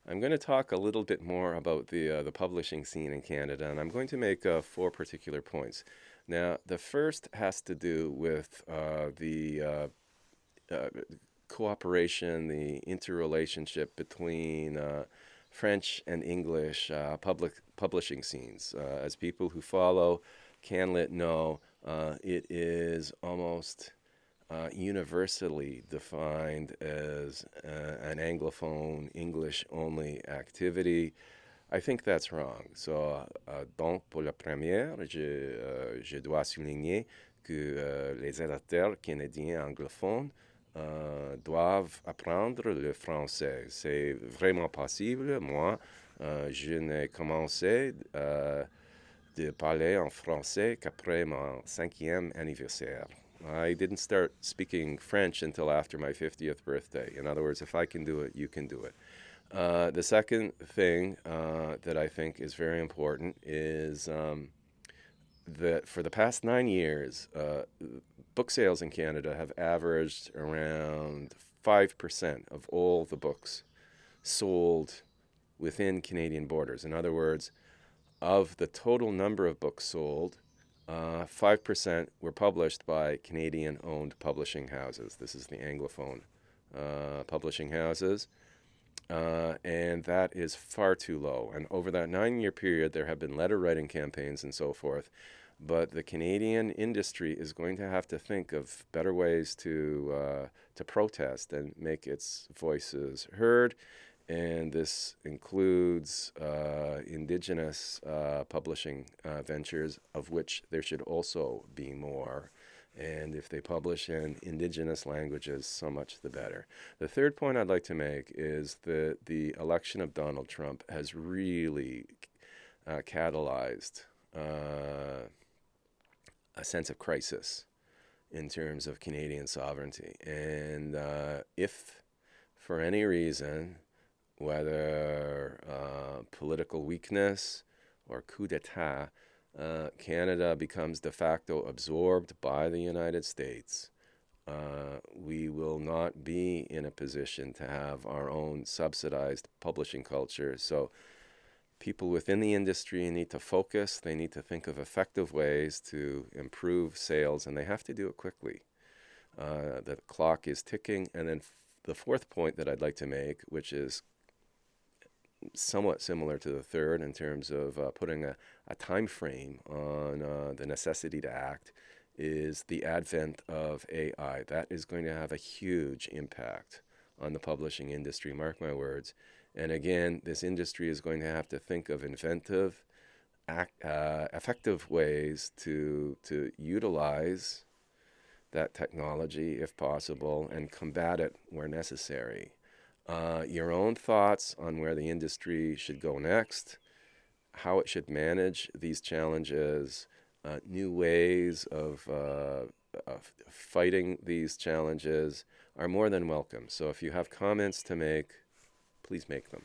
I'm going to talk a little bit more about the publishing scene in Canada, and I'm going to make four particular points. Now, the first has to do with the cooperation, the interrelationship between French and English publishing scenes. As people who follow CanLit know, it is almost universally defined as an Anglophone, English only activity. I think that's wrong. Donc, pour la première, je dois souligner que les éditeurs canadiens anglophones doivent apprendre le français. C'est vraiment possible. Moi, je n'ai commencé de parler en français qu'après mon 5e anniversaire. I didn't start speaking French until after my 50th birthday. In other words, if I can do it, you can do it. The second thing that I think is very important is that for the past 9 years, book sales in Canada have averaged around 5% of all the books sold within Canadian borders. In other words, of the total number of books sold, 5% were published by Canadian-owned publishing houses. This is the Anglophone publishing houses. And that is far too low. And over that 9-year period, there have been letter writing campaigns and so forth. But the Canadian industry is going to have to think of better ways to protest and make its voices heard. And this includes indigenous publishing ventures, of which there should also be more. And if they publish in indigenous languages, so much the better. The third point I'd like to make is that the election of Donald Trump has really catalyzed a sense of crisis in terms of Canadian sovereignty. And if, for any reason, whether political weakness or coup d'etat, Canada becomes de facto absorbed by the United States, we will not be in a position to have our own subsidized publishing culture. So people within the industry need to focus. They need to think of effective ways to improve sales, and they have to do it quickly. The clock is ticking. And then the fourth point that I'd like to make, which is somewhat similar to the third in terms of putting a time frame on the necessity to act, is the advent of AI. That is going to have a huge impact on the publishing industry, mark my words. And again, this industry is going to have to think of inventive, effective ways to utilize that technology, if possible, and combat it where necessary. Your own thoughts on where the industry should go next, how it should manage these challenges, new ways of fighting these challenges are more than welcome. So if you have comments to make, please make them.